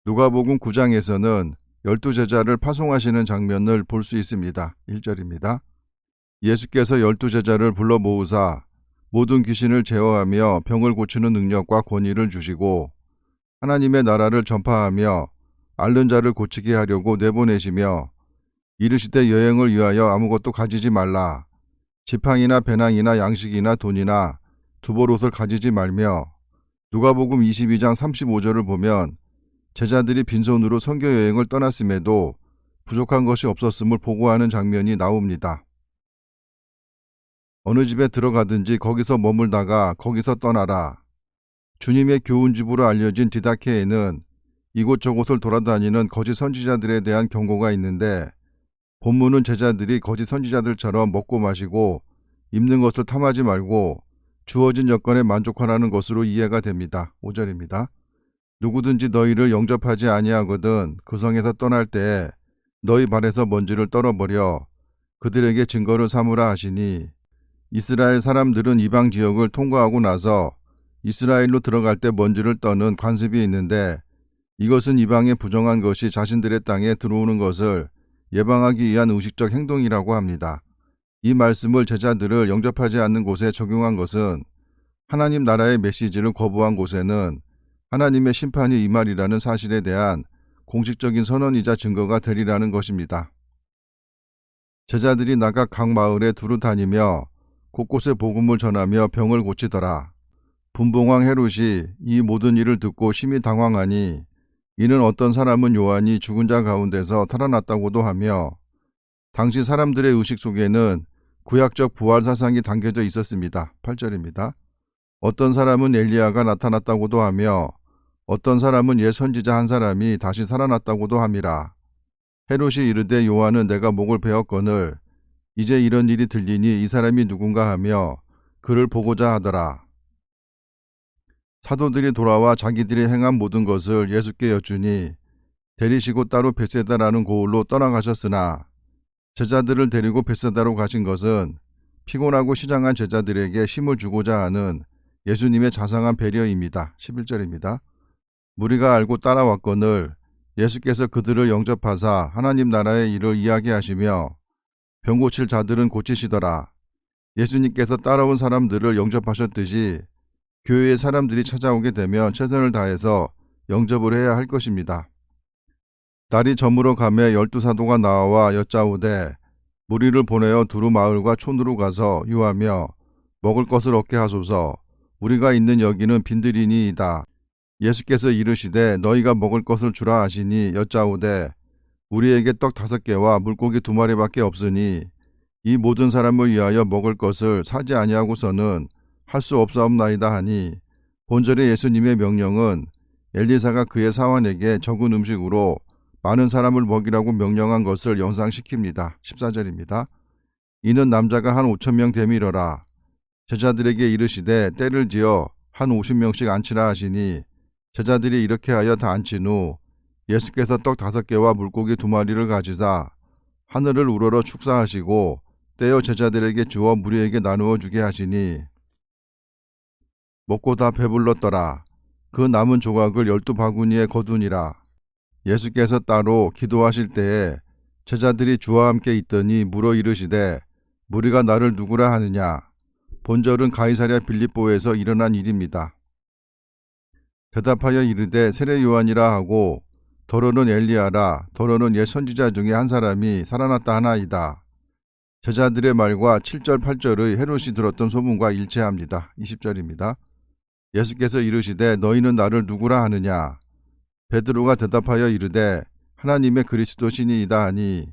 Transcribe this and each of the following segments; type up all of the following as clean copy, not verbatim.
누가복음 9장에서는 12제자를 파송하시는 장면을 볼 수 있습니다. 1절입니다. 예수께서 12제자를 불러 모으사 모든 귀신을 제어하며 병을 고치는 능력과 권위를 주시고 하나님의 나라를 전파하며 앓는 자를 고치게 하려고 내보내시며 이르시되 여행을 위하여 아무것도 가지지 말라. 지팡이나 배낭이나 양식이나 돈이나 두벌옷을 가지지 말며 누가복음 22장 35절을 보면 제자들이 빈손으로 선교 여행을 떠났음에도 부족한 것이 없었음을 보고하는 장면이 나옵니다. 어느 집에 들어가든지 거기서 머물다가 거기서 떠나라. 주님의 교훈집으로 알려진 디다케에는 이곳저곳을 돌아다니는 거짓 선지자들에 대한 경고가 있는데 본문은 제자들이 거짓 선지자들처럼 먹고 마시고 입는 것을 탐하지 말고 주어진 여건에 만족하라는 것으로 이해가 됩니다. 5절입니다. 누구든지 너희를 영접하지 아니하거든 그 성에서 떠날 때에 너희 발에서 먼지를 떨어버려 그들에게 증거를 삼으라 하시니 이스라엘 사람들은 이방 지역을 통과하고 나서 이스라엘로 들어갈 때 먼지를 떠는 관습이 있는데 이것은 이방의 부정한 것이 자신들의 땅에 들어오는 것을 예방하기 위한 의식적 행동이라고 합니다. 이 말씀을 제자들을 영접하지 않는 곳에 적용한 것은 하나님 나라의 메시지를 거부한 곳에는 하나님의 심판이 임하리라는 사실에 대한 공식적인 선언이자 증거가 되리라는 것입니다. 제자들이 나가 각 마을에 두루 다니며 곳곳에 복음을 전하며 병을 고치더라. 분봉왕 헤롯이 이 모든 일을 듣고 심히 당황하니 이는 어떤 사람은 요한이 죽은 자 가운데서 살아났다고도 하며 당시 사람들의 의식 속에는 구약적 부활 사상이 담겨져 있었습니다. 8절입니다. 어떤 사람은 엘리야가 나타났다고도 하며 어떤 사람은 옛 선지자 한 사람이 다시 살아났다고도 함이라. 헤롯이 이르되 요한은 내가 목을 베었거늘 이제 이런 일이 들리니 이 사람이 누군가 하며 그를 보고자 하더라. 사도들이 돌아와 자기들이 행한 모든 것을 예수께 여쭈니 데리시고 따로 벳세다라는 고을로 떠나가셨으나 제자들을 데리고 벳세다로 가신 것은 피곤하고 시장한 제자들에게 힘을 주고자 하는 예수님의 자상한 배려입니다. 11절입니다. 무리가 알고 따라왔거늘 예수께서 그들을 영접하사 하나님 나라의 일을 이야기하시며 병 고칠 자들은 고치시더라. 예수님께서 따라온 사람들을 영접하셨듯이 교회의 사람들이 찾아오게 되면 최선을 다해서 영접을 해야 할 것입니다. 날이 저물어 가매 12사도가 나와 여짜오되 무리를 보내어 두루 마을과 촌으로 가서 유하며 먹을 것을 얻게 하소서. 우리가 있는 여기는 빈들이니이다. 예수께서 이르시되 너희가 먹을 것을 주라 하시니 여짜오되 우리에게 떡 5개와 물고기 2마리밖에 없으니 이 모든 사람을 위하여 먹을 것을 사지 아니하고서는 할 수 없사옵나이다 하니 본절의 예수님의 명령은 엘리사가 그의 사환에게 적은 음식으로 많은 사람을 먹이라고 명령한 것을 연상시킵니다. 14절입니다. 이는 남자가 한 5,000명 되밀어라. 제자들에게 이르시되 때를 지어 한 50명씩 앉히라 하시니 제자들이 이렇게 하여 다 앉힌 후 예수께서 떡 5개와 물고기 2마리를 가지사 하늘을 우러러 축사하시고 떼어 제자들에게 주어 무리에게 나누어 주게 하시니 먹고 다 배불렀더라. 그 남은 조각을 12바구니에 거두니라. 예수께서 따로 기도하실 때에 제자들이 주와 함께 있더니 물어 이르시되 무리가 나를 누구라 하느냐. 본절은 가이사랴 빌립보에서 일어난 일입니다. 대답하여 이르되 세례 요한이라 하고 더러는 엘리야라. 더러는 옛 선지자 중에 한 사람이 살아났다 하나이다. 제자들의 말과 7절 8절의 헤롯이 들었던 소문과 일치합니다. 20절입니다. 예수께서 이르시되 너희는 나를 누구라 하느냐. 베드로가 대답하여 이르되 하나님의 그리스도시니이다 하니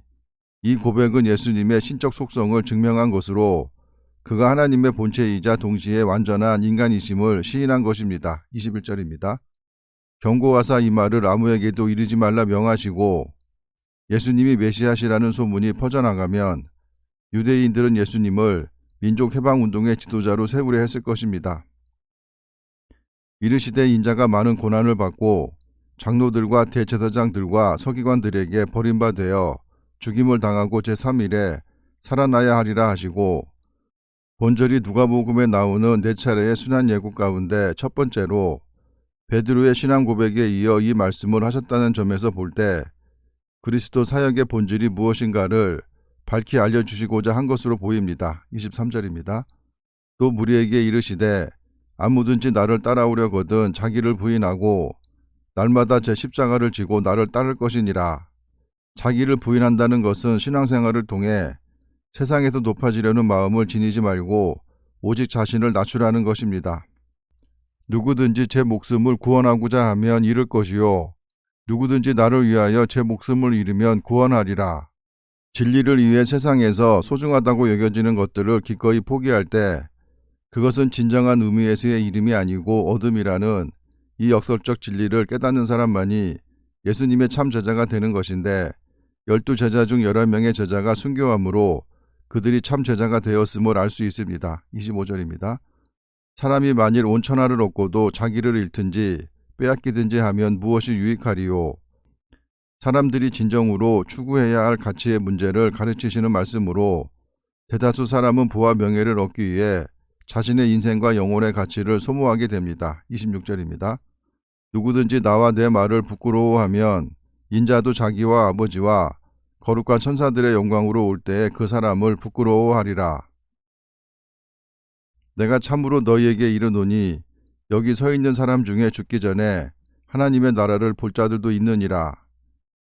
이 고백은 예수님의 신적 속성을 증명한 것으로 그가 하나님의 본체이자 동시에 완전한 인간이심을 시인한 것입니다. 21절입니다. 경고하사 이 말을 아무에게도 이르지 말라 명하시고 예수님이 메시아시라는 소문이 퍼져나가면 유대인들은 예수님을 민족 해방운동의 지도자로 세우려 했을 것입니다. 이르시되 인자가 많은 고난을 받고 장로들과 대제사장들과 서기관들에게 버림받아 죽임을 당하고 제3일에 살아나야 하리라 하시고 본절이 누가복음에 나오는 4차례의 순환 예고 가운데 첫 번째로 베드로의 신앙 고백에 이어 이 말씀을 하셨다는 점에서 볼 때 그리스도 사역의 본질이 무엇인가를 밝히 알려주시고자 한 것으로 보입니다. 23절입니다. 또 무리에게 이르시되 아무든지 나를 따라오려거든 자기를 부인하고 날마다 제 십자가를 지고 나를 따를 것이니라. 자기를 부인한다는 것은 신앙생활을 통해 세상에서 높아지려는 마음을 지니지 말고 오직 자신을 낮추라는 것입니다. 누구든지 제 목숨을 구원하고자 하면 잃을 것이요 누구든지 나를 위하여 제 목숨을 잃으면 구원하리라. 진리를 위해 세상에서 소중하다고 여겨지는 것들을 기꺼이 포기할 때 그것은 진정한 의미에서의 이름이 아니고 어둠이라는 이 역설적 진리를 깨닫는 사람만이 예수님의 참 제자가 되는 것인데 12제자 중 11명의 제자가 순교함으로 그들이 참 제자가 되었음을 알 수 있습니다. 25절입니다. 사람이 만일 온 천하를 얻고도 자기를 잃든지 빼앗기든지 하면 무엇이 유익하리요. 사람들이 진정으로 추구해야 할 가치의 문제를 가르치시는 말씀으로 대다수 사람은 부와 명예를 얻기 위해 자신의 인생과 영혼의 가치를 소모하게 됩니다. 26절입니다. 누구든지 나와 내 말을 부끄러워하면 인자도 자기와 아버지와 거룩한 천사들의 영광으로 올 때에 그 사람을 부끄러워하리라. 내가 참으로 너희에게 이르노니 여기 서 있는 사람 중에 죽기 전에 하나님의 나라를 볼 자들도 있느니라.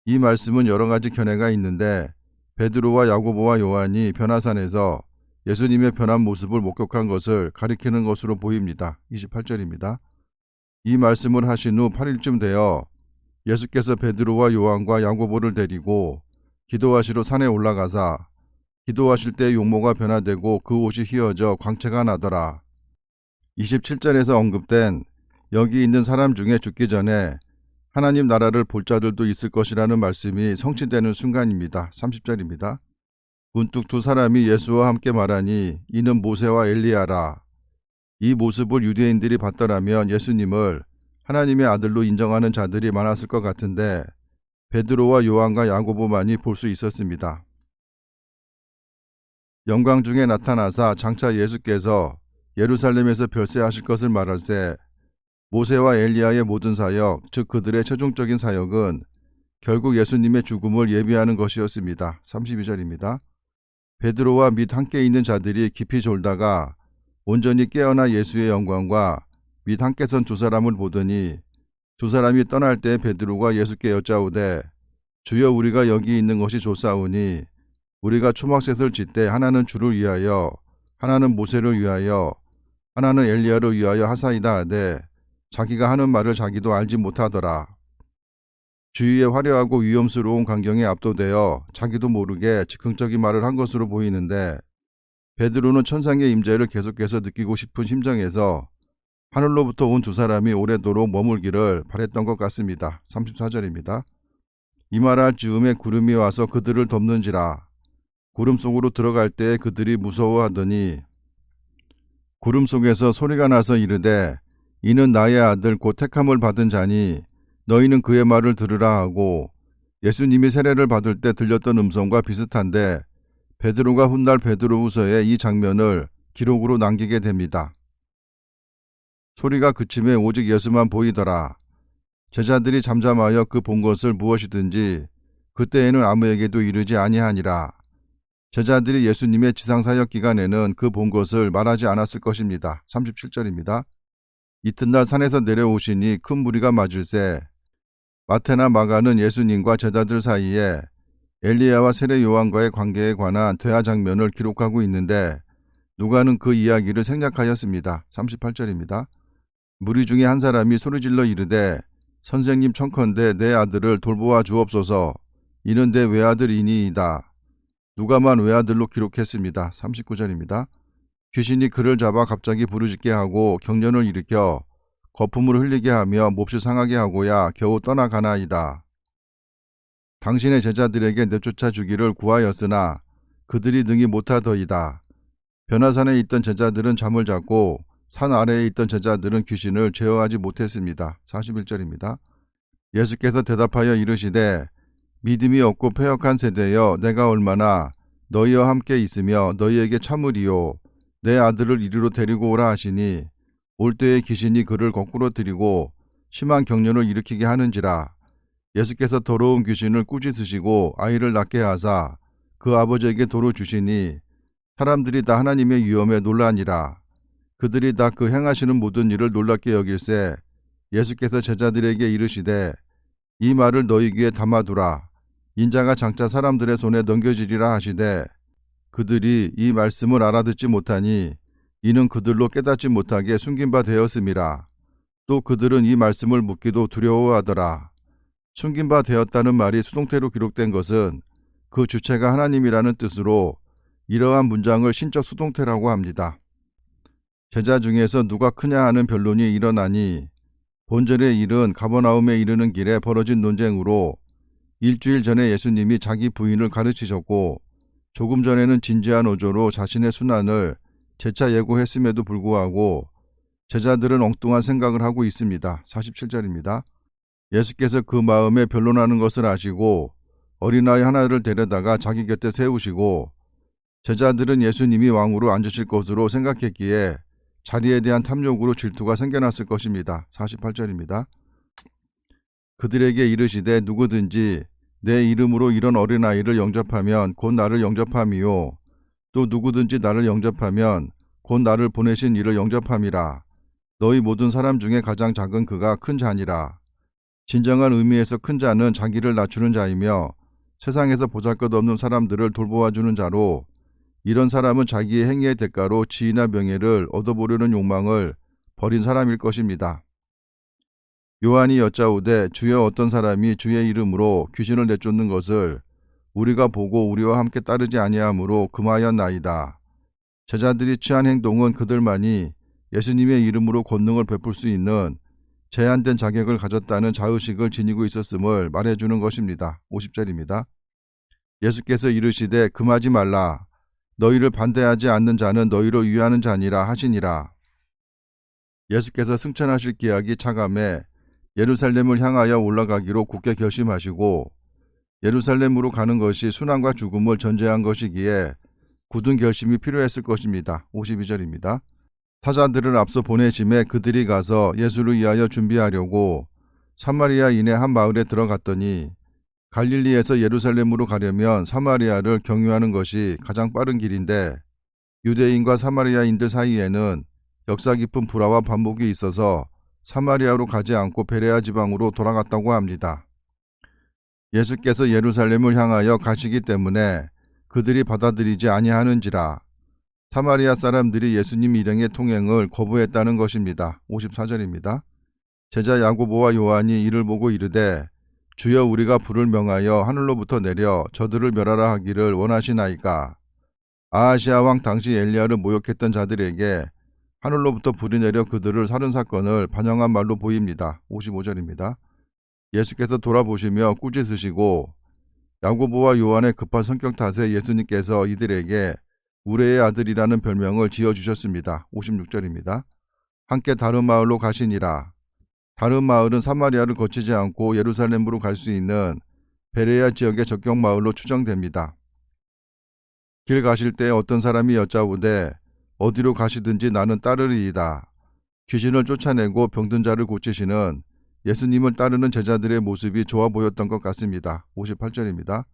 이 말씀은 여러 가지 견해가 있는데 베드로와 야고보와 요한이 변화산에서 예수님의 변한 모습을 목격한 것을 가리키는 것으로 보입니다. 28절입니다. 이 말씀을 하신 후 8일쯤 되어 예수께서 베드로와 요한과 야고보를 데리고 기도하시러 산에 올라가사 기도하실 때 용모가 변화되고 그 옷이 휘어져 광채가 나더라. 27절에서 언급된 여기 있는 사람 중에 죽기 전에 하나님 나라를 볼 자들도 있을 것이라는 말씀이 성취되는 순간입니다. 30절입니다. 문득 두 사람이 예수와 함께 말하니 이는 모세와 엘리야라. 이 모습을 유대인들이 봤더라면 예수님을 하나님의 아들로 인정하는 자들이 많았을 것 같은데 베드로와 요한과 야고보만이 볼 수 있었습니다. 영광 중에 나타나사 장차 예수께서 예루살렘에서 별세하실 것을 말할세 모세와 엘리야의 모든 사역, 즉 그들의 최종적인 사역은 결국 예수님의 죽음을 예비하는 것이었습니다. 32절입니다. 베드로와 및 함께 있는 자들이 깊이 졸다가 온전히 깨어나 예수의 영광과 및 함께 선 두 사람을 보더니 두 사람이 떠날 때 베드로가 예수께 여짜오되 주여 우리가 여기 있는 것이 좋사오니 우리가 초막셋을 짓되 하나는 주를 위하여 하나는 모세를 위하여 하나는 엘리야를 위하여 하사이다 하되 자기가 하는 말을 자기도 알지 못하더라. 주위의 화려하고 위험스러운 광경에 압도되어 자기도 모르게 즉흥적인 말을 한 것으로 보이는데 베드로는 천상의 임재를 계속해서 느끼고 싶은 심정에서 하늘로부터 온 두 사람이 오래도록 머물기를 바랬던 것 같습니다. 34절입니다. 이 말할 즈음에 구름이 와서 그들을 덮는지라. 구름 속으로 들어갈 때 그들이 무서워하더니 구름 속에서 소리가 나서 이르되 이는 나의 아들 곧 택함을 받은 자니 너희는 그의 말을 들으라 하고 예수님이 세례를 받을 때 들렸던 음성과 비슷한데 베드로가 훗날 베드로후서에 이 장면을 기록으로 남기게 됩니다. 소리가 그침에 오직 예수만 보이더라. 제자들이 잠잠하여 그 본 것을 무엇이든지 그때에는 아무에게도 이르지 아니하니라. 제자들이 예수님의 지상사역 기간에는 그 본 것을 말하지 않았을 것입니다. 37절입니다. 이튿날 산에서 내려오시니 큰 무리가 맞을세 마태나 마가는 예수님과 제자들 사이에 엘리야와 세례 요한과의 관계에 관한 대화 장면을 기록하고 있는데 누가는 그 이야기를 생략하였습니다. 38절입니다. 무리 중에 한 사람이 소리질러 이르되 선생님 청컨대 내 아들을 돌보아 주옵소서. 이는 내 외아들이니이다. 누가만 외아들로 기록했습니다. 39절입니다. 귀신이 그를 잡아 갑자기 부르짖게 하고 경련을 일으켜 거품을 흘리게 하며 몹시 상하게 하고야 겨우 떠나가나이다. 당신의 제자들에게 내쫓아 주기를 구하였으나 그들이 능히 못하더이다. 변화산에 있던 제자들은 잠을 잤고 산 아래에 있던 제자들은 귀신을 제어하지 못했습니다. 41절입니다. 예수께서 대답하여 이르시되 믿음이 없고 패역한 세대여 내가 얼마나 너희와 함께 있으며 너희에게 참으리요. 내 아들을 이리로 데리고 오라 하시니 올 때에 귀신이 그를 거꾸로 들이고 심한 격려를 일으키게 하는지라. 예수께서 더러운 귀신을 꾸짖으시고 아이를 낳게 하사 그 아버지에게 도로 주시니 사람들이 다 하나님의 위엄에 놀라니라. 그들이 다 그 행하시는 모든 일을 놀랍게 여길세 예수께서 제자들에게 이르시되 이 말을 너희 귀에 담아두라. 인자가 장차 사람들의 손에 넘겨지리라 하시되 그들이 이 말씀을 알아듣지 못하니 이는 그들로 깨닫지 못하게 숨긴 바 되었음이라. 또 그들은 이 말씀을 묻기도 두려워하더라. 숨긴 바 되었다는 말이 수동태로 기록된 것은 그 주체가 하나님이라는 뜻으로 이러한 문장을 신적 수동태라고 합니다. 제자 중에서 누가 크냐 하는 변론이 일어나니 본절의 일은 가버나움에 이르는 길에 벌어진 논쟁으로 일주일 전에 예수님이 자기 부인을 가르치셨고 조금 전에는 진지한 어조로 자신의 순환을 재차 예고했음에도 불구하고 제자들은 엉뚱한 생각을 하고 있습니다. 47절입니다. 예수께서 그 마음에 변론하는 것을 아시고 어린아이 하나를 데려다가 자기 곁에 세우시고 제자들은 예수님이 왕으로 앉으실 것으로 생각했기에 자리에 대한 탐욕으로 질투가 생겨났을 것입니다. 48절입니다. 그들에게 이르시되 누구든지 내 이름으로 이런 어린아이를 영접하면 곧 나를 영접함이요 또 누구든지 나를 영접하면 곧 나를 보내신 이를 영접함이라. 너희 모든 사람 중에 가장 작은 그가 큰 자니라. 진정한 의미에서 큰 자는 자기를 낮추는 자이며 세상에서 보잘것없는 사람들을 돌보아주는 자로 이런 사람은 자기의 행위의 대가로 지위나 명예를 얻어보려는 욕망을 버린 사람일 것입니다. 요한이 여짜오되 주여 어떤 사람이 주의 이름으로 귀신을 내쫓는 것을 우리가 보고 우리와 함께 따르지 아니하므로 금하였나이다. 제자들이 취한 행동은 그들만이 예수님의 이름으로 권능을 베풀 수 있는 제한된 자격을 가졌다는 자의식을 지니고 있었음을 말해주는 것입니다. 50절입니다. 예수께서 이르시되 금하지 말라. 너희를 반대하지 않는 자는 너희를 위하는 자니라 하시니라. 예수께서 승천하실 기약이 차감해 예루살렘을 향하여 올라가기로 굳게 결심하시고 예루살렘으로 가는 것이 순환과 죽음을 전제한 것이기에 굳은 결심이 필요했을 것입니다. 52절입니다. 사자들을 앞서 보내심에 그들이 가서 예수를 위하여 준비하려고 사마리아인의 한 마을에 들어갔더니 갈릴리에서 예루살렘으로 가려면 사마리아를 경유하는 것이 가장 빠른 길인데 유대인과 사마리아인들 사이에는 역사 깊은 불화와 반목이 있어서 사마리아로 가지 않고 베레아 지방으로 돌아갔다고 합니다. 예수께서 예루살렘을 향하여 가시기 때문에 그들이 받아들이지 아니하는지라. 사마리아 사람들이 예수님 일행의 통행을 거부했다는 것입니다. 54절입니다. 제자 야고보와 요한이 이를 보고 이르되 주여 우리가 불을 명하여 하늘로부터 내려 저들을 멸하라 하기를 원하시나이까. 아하시아 왕 당시 엘리야를 모욕했던 자들에게 하늘로부터 불이 내려 그들을 살은 사건을 반영한 말로 보입니다. 55절입니다. 예수께서 돌아보시며 꾸짖으시고 야고보와 요한의 급한 성격 탓에 예수님께서 이들에게 우레의 아들이라는 별명을 지어주셨습니다. 56절입니다. 함께 다른 마을로 가시니라. 다른 마을은 사마리아를 거치지 않고 예루살렘으로 갈 수 있는 베레아 지역의 접경 마을로 추정됩니다. 길 가실 때 어떤 사람이 여짜오되 어디로 가시든지 나는 따르리이다. 귀신을 쫓아내고 병든 자를 고치시는 예수님을 따르는 제자들의 모습이 좋아 보였던 것 같습니다. 58절입니다.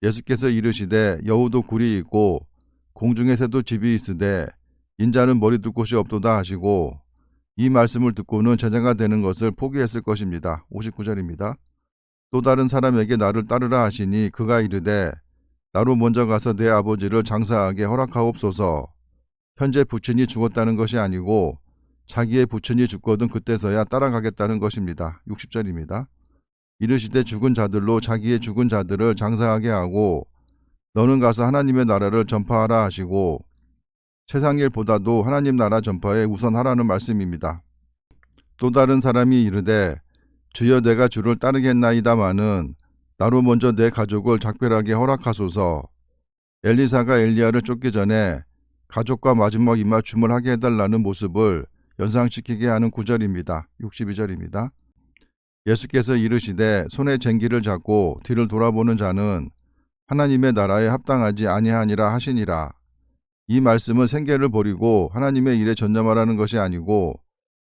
예수께서 이르시되 여우도 굴이 있고 공중에 새도 집이 있으되 인자는 머리 둘 곳이 없도다 하시고 이 말씀을 듣고는 제자가 되는 것을 포기했을 것입니다. 59절입니다. 또 다른 사람에게 나를 따르라 하시니 그가 이르되 나로 먼저 가서 내 아버지를 장사하게 허락하옵소서. 현재 부친이 죽었다는 것이 아니고 자기의 부친이 죽거든 그때서야 따라가겠다는 것입니다. 60절입니다. 이르시되 죽은 자들로 자기의 죽은 자들을 장사하게 하고 너는 가서 하나님의 나라를 전파하라 하시고 세상 일보다도 하나님 나라 전파에 우선하라는 말씀입니다. 또 다른 사람이 이르되 주여 내가 주를 따르겠나이다마는 나로 먼저 내 가족을 작별하게 허락하소서. 엘리사가 엘리야를 쫓기 전에 가족과 마지막 입맞춤을 하게 해달라는 모습을 연상시키게 하는 구절입니다. 62절입니다. 예수께서 이르시되 손에 쟁기를 잡고 뒤를 돌아보는 자는 하나님의 나라에 합당하지 아니하니라 하시니라. 이 말씀은 생계를 버리고 하나님의 일에 전념하라는 것이 아니고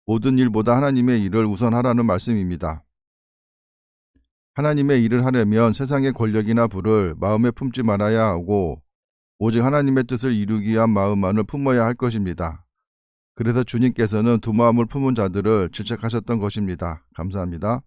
모든 일보다 하나님의 일을 우선하라는 말씀입니다. 하나님의 일을 하려면 세상의 권력이나 부를 마음에 품지 말아야 하고 오직 하나님의 뜻을 이루기 위한 마음만을 품어야 할 것입니다. 그래서 주님께서는 두 마음을 품은 자들을 질책하셨던 것입니다. 감사합니다.